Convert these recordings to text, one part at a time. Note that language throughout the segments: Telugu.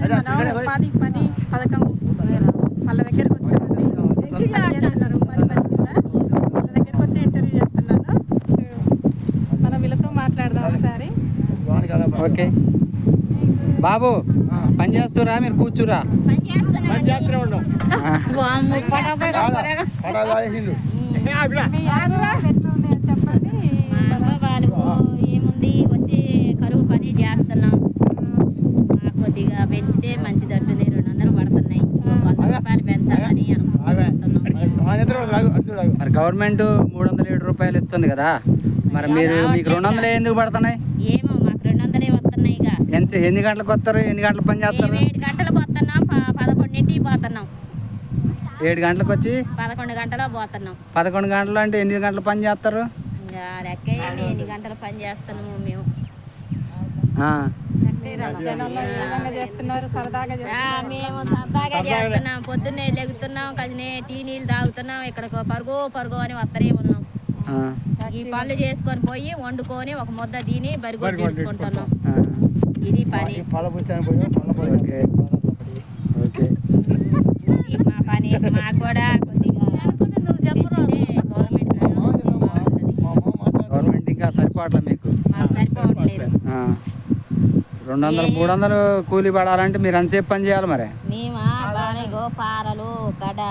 మనం ఉపాధి పని పథకం వాళ్ళ దగ్గరకు వచ్చామండి. పని చేస్తున్నారు ఉపాధి పని కింద. వాళ్ళ దగ్గరకు వచ్చి ఇంటర్వ్యూ చేస్తున్నాను. మనం వీళ్ళతో మాట్లాడదాం ఒకసారి. ఓకే బాబు, పని చేస్తురా మీరు కూర్చురా? ఏముంది, వచ్చి కరువు పని చేస్తున్నాం. కొద్దిగా పెంచితే మంచిదట్టుంది. 200 పడుతున్నాయి. 100 రూపాయలు పెంచాలని మరి గవర్నమెంట్ 307 రూపాయలు ఇస్తుంది కదా, మరి మీకు 200 ఎందుకు పడుతున్నాయి? ఏమో మాకు 200 వస్తున్నాయి. ఎన్ని గంటలకు వస్తారు? ఎన్ని గంటలు పని చేస్తారు? 7 గంటలకు వస్తున్నాం. 11ంటికి పోతున్నాం. 7 గంటలకు వచ్చి 11 గంటలో పోతున్నాం. 11 గంటలు అంటే ఎన్ని గంటలు పని చేస్తారు? ఇంకా లెక్కేయండి ఎన్ని గంటలు పని చేస్తున్నాము మేము. చేస్తున్నారు సరదాగా మేము సరదాగా చేస్తున్నాం. పొద్దున్నే లెగుతున్నాం, కదినే టీ నీళ్ళు తాగుతున్నాం. ఇక్కడ పరుగు అని వస్తనే ఉన్నాం. ఈ పనులు చేసుకొని పోయి వండుకొని ఒక ముద్ద తిని బరిగొడ్డు తీసుకుంటున్నాం. ఇది పని. మా పని మాకు కూడా కొద్దిగా గవర్నమెంట్ ఇంకా సరిపోవట్లే మీకు? సరిపోవట్లేదు. 200 300 కూలీ పడాలంటే మీరు ఎంతసేపు పని చేయాలి? మరి మేమా బాగా పారలు గడ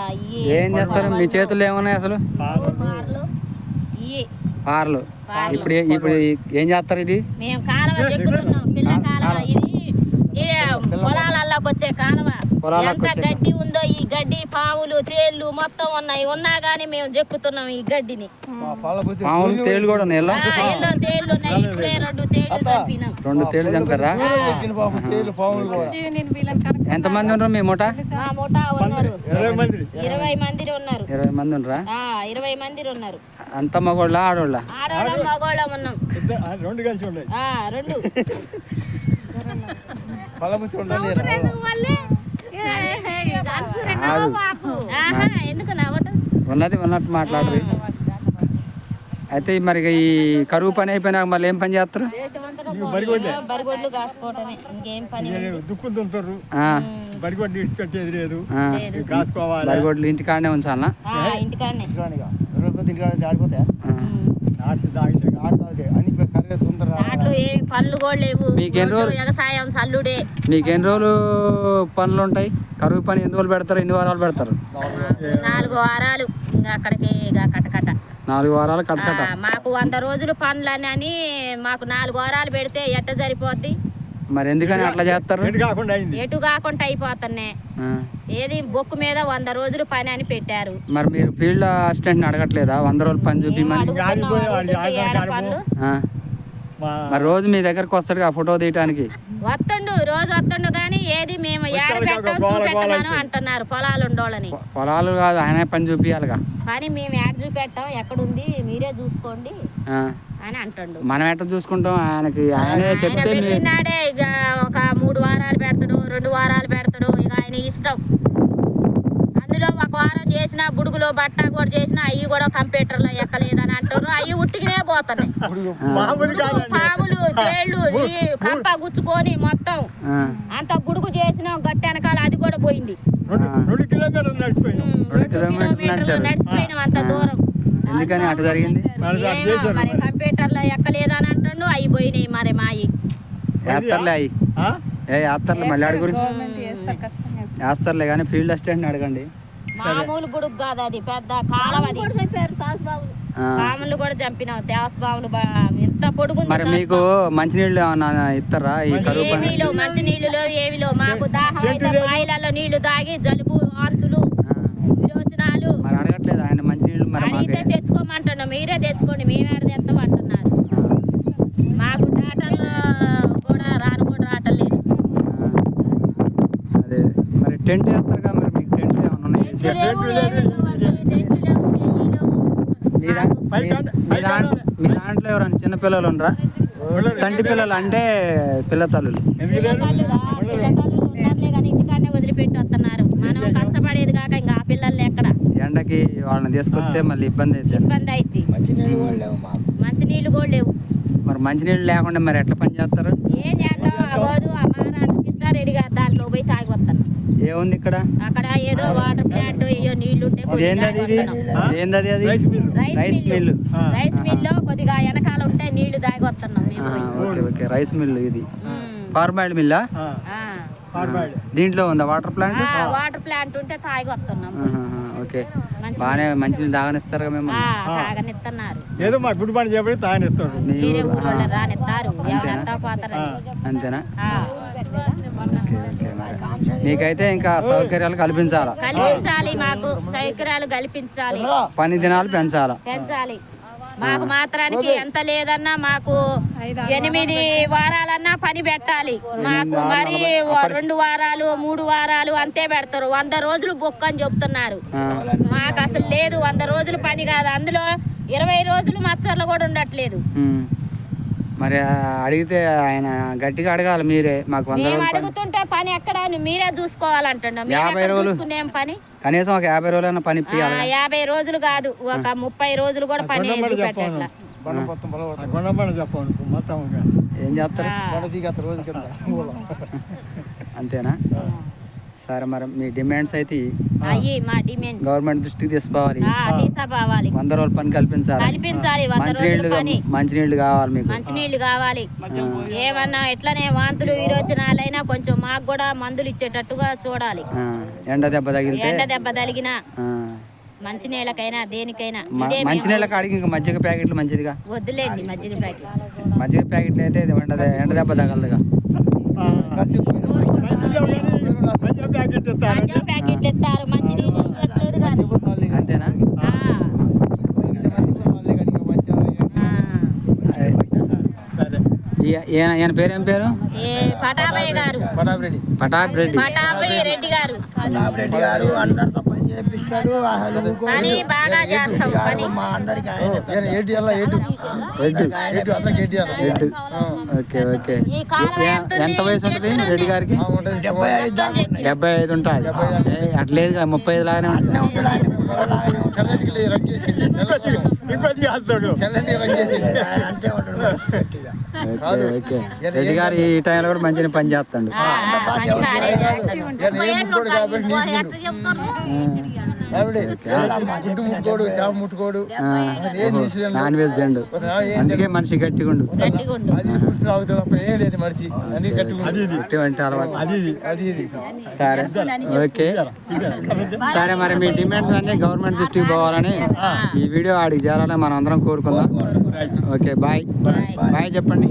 ఏం చేస్తారు? మీ చేతుల్లో ఏమున్నాయి అసలు? పారలు. ఇప్పుడు ఏం చేస్తారు? ఇది మేము కాలువ చెక్కుతున్నాం. పిల్ల కాలువ ఇది. పొలాలలోకి వచ్చే కాలువ. ఎంత గడ్డి ఉందో, ఈ గడ్డి పాములు తేళ్లు మొత్తం ఉన్నా గానీ మేము చెక్కుతున్నాం ఈ గడ్డిని. పాములు తేళ్లు కూడా ఉన్నాయి. తేళ్లు ఉన్నాయి. ఇప్పుడే 2 తేళ్లు చంపినాం. 2 తేళ్లు చంపారా? ఎంతమంది ఉన్నారు మీ ముఠా? మా ముఠా ఉన్నారు 20 మంది ఉన్నారు. 20 మంది ఉండరా? 20 మంది ఉన్నారు. అంత మగోళ్ళ ఆడోళ్ళ? ఆడోళ్ళం మగోళ్ళం ఉన్నాం. 2 కలిసి ఉన్నాయి. 2 ఎందుకు నవ్వటం? ఉన్నట్టు మాట్లాడరు. అయితే మరి ఈ కరువు పని అయిపోయినాక మళ్ళీ ఏం పని చేస్తారు? బరిగొడ్లు కాసుకోవటమే, ఇంకేం పని. బరిగొడ్లు ఇంటికాడనే ఉంచాలనా? ఇంటికాడనే. పనులు కూడా లేవు. వ్యవసాయం చల్లుడే. మీకు ఎన్ని రోజులు పనులు ఉంటాయి? కరువు పని ఎన్ని రోజులు పెడతారు? ఎన్ని వారాలు పెడతారు? 4 వారాలు. అక్కడికి కట్టకట్ట 4 వారాలు కట్టకట్ట. మాకు 100 రోజులు పనులని మాకు 4 వారాలు పెడితే ఎట్ట సరిపోద్ది? మరి ఎందుకని అట్లా చేస్తారు? ఎటు కాకుండా అయిపోతున్నాయి. ఏది బొక్కు మీద 100 రోజులు పని అని పెట్టారు. మరి మీరు ఫీల్డ్ అసిస్టెంట్ అడగట్లేదా 100 రోజులు పని చూపిమని? మరి రోజు మీ దగ్గరకు వస్తాడు ఆ ఫోటో తీయటానికి? రోజు వస్తుండు కానీ ఏది మేము ఏడ పెట్టాం చూపెట్టమని అంటున్నారు పొలాలు ఉండోళ్ళని. పొలాలు కాదు, ఆయన పని చూపియాలిగా. పని మేము ఏడ చూపెట్టాం, ఎక్కడుంది మీరే చూసుకోండి అని అంటుండు. మనం ఎట్లా చూసుకుంటాం? ఆయనకి ఆయనే చెప్తే పెట్టినాడే. ఇక ఒక 3 వారాలు పెడతాడు, 2 వారాలు పెడతాడు. ఇక ఆయన ఇష్టం. అందులో 1 వారం చేసినా బుడుగులో బట్ట కూడా చేసినా అవి కూడా కంప్యూటర్లో ఎక్కలేదని అంటారు. అవి ఉట్టిగానే పోతున్నాయి. పాములు తేళ్లు ఈ కంప గుచ్చుకొని మొత్తం అంత బుడుగు చేసినాం. గట్టి వెనకాల అది కూడా పోయింది. 2 కిలోమీటర్లు నడిచిపోయినాం అంత దూరం. ఎందుకని అటు జరిగింది? మరి కంప్యూటర్లో ఎక్కలేదని అంటుండు. అవి పోయినాయి. మరి మాయి వేస్తారులే. వేస్తారులే. మళ్ళీ అడుగురు వేస్తారులే కానీ ఫీల్డ్ అసిస్టెంట్ అడగండి. మామూలు బుడుగు కాదు, అది పెద్ద కాలం. అది పాములు కూడా చంపినాం. తేస్ పాములు ఎంత పొడుగు. మరి మీకు మంచినీళ్ళు ఏమన్నా ఇస్తారా ఈ కరువు పని? మంచినీళ్ళు ఏమిలో మాకు దాహం అయితే బాయిలలో నీళ్లు తాగి జలుబు, వాంతులు, విరోచనాలు. మరి అడగట్లేదు ఆయన మంచినీళ్ళు? మరి అడిగితే తెచ్చుకోమంటున్నాం. మీరే తెచ్చుకోండి, మేమే తెస్తామంటున్నారు. మాకు డాటర్లు కూడా రాటలేదు. అదే మరి టెంట్ వేస్తారు కదా, మరి మీకు టెంట్లు ఏమన్నా ఉన్నాయి? మీ దాంట్లో ఎవరైనా చిన్నపిల్లలు ఉండరా? సంటి పిల్లలు అంటే పిల్ల తల్లులు ఇంటికాడనే వదిలిపెట్టి వస్తున్నారు. మనం కష్టపడేది కాక ఇంకా ఆ పిల్లల్ని ఎక్కడ ఎండకి వాళ్ళని తీసుకొస్తే మళ్ళీ ఇబ్బంది అయితే మంచినీళ్ళు కూడా లేవు. మరి మంచినీళ్ళు లేకుండా మరి ఎట్లా పని చేస్తారు? ఏం చేద్దాం? అగోదు అమ్మానాడు కృష్ణారెడ్డి గారు దాంట్లో పోయి తాగి వస్తున్నాం. ఏముంది ఇక్కడ? అక్కడ ఏదో వాటర్ ప్లాంట్ ఏయో నీళ్లు ఉంటే ఏందది? అది రైస్ మిల్లు. రైస్ మిల్లు కొద్దిగా వెనకాల ఉంటే నీళ్లు తాగి వస్తున్నాం మేము పోయి. Okay okay, rice mill. ఇది ఫార్మాయిల్ మిల్లా? దీంట్లో ఉందా వాటర్ ప్లాంట్? వాటర్ ప్లాంట్ ఉంటే తాగి వస్తున్నాం. ఓకే, బాగానే మంచినీళ్ళు తాగనిస్తారు మేము. తాగనిస్తున్నారు. ఏదో మా గుడి పని చెప్పి తాగనిస్తారు. వేరే ఊళ్ళో రానిస్తారు. ఎవరంతా పోతారు. అంతేనా? మీకైతే ఇంకా సౌకర్యాలు కల్పించాలా? కల్పించాలి, మాకు సౌకర్యాలు కల్పించాలి. పని దినాలు పెంచాలి. మాకు మాత్రానికి ఎంత లేదన్నా మాకు 8 వారాలన్నా పని పెట్టాలి. మాకు మరి 2 వారాలు 3 వారాలు అంతే పెడతారు. 100 రోజులు బొక్క అని చెప్తున్నారు. మాకు అసలు లేదు, 100 రోజులు పని కాదు. అందులో 20 రోజులు మచ్చర్లు కూడా ఉండట్లేదు. మరి అడిగితే ఆయన గట్టిగా అడగాలి మీరే. మాకు 100 రోజులు అడుగుతుంటే పని ఎక్కడ మీరే చూసుకోవాలంటున్నాం. 50 రోజులు పని కనీసం ఒక 50 రోజులైనా పని 50 రోజులు కాదు, ఒక 30 రోజులు కూడా పని చూపెట్టట్లా. ఏం చేస్తారు? అంతేనా? సరే, మరి మీ డిమాండ్స్ అయితే అయ్యి మా డిమాండ్స్ గవర్నమెంట్ దృష్టికి తీసుకోవాలి. 100 రోజులు పని కల్పించాలి. 100 రోజులు పని. మంచినీళ్ళు కావాలి మీకు. మంచినీళ్ళు కావాలి. ఏమన్నా ఎట్లనే వాంతులు విరోచనాలైనా కొంచెం మాకు కూడా మందులు ఇచ్చేటట్టుగా చూడాలి. ఎండ దెబ్బ తగిలినా మంచినీళ్ళకైనా దేనికైనా. మంచినీళ్ళ కాడికి ఇంకా మజ్జిగ ప్యాకెట్లు మంచిదిగా వద్దులేండి. మజ్జిగ ప్యాకెట్లు అయితే ఎండ దెబ్బ తగలదుగా. ప్యాకెట్ ఇస్తారు, మంచినీళ్ళు అంతేనా? ఈయన పేరు ఏం పేరు? పటాభయ్య గారు. పటాబ్ రెడ్డి గారు. పని బాగా చేస్తాం. పని ఓకే ఓకే. ఎంత వయసు ఉంటుంది రెడ్డి గారికి? 75 ఉంటుంది. అట్లేదు 35 లాగానే ఉంటుంది. ఓకే, రెడ్డి గారు ఈ టైంలో కూడా మంచిగా పని చేస్తాడు. నాన్ వెజ్ తిండు, అందుకే మనిషి గట్టిగుండు. సరే ఓకే. సరే, మరి మీ డిమాండ్స్ అన్ని గవర్నమెంట్ దృష్టికి పోవాలని ఈ వీడియో ఆడికి చేరాలని మనం అందరం కోరుకుందాం. Okay, bye. బాయ్ చెప్పండి.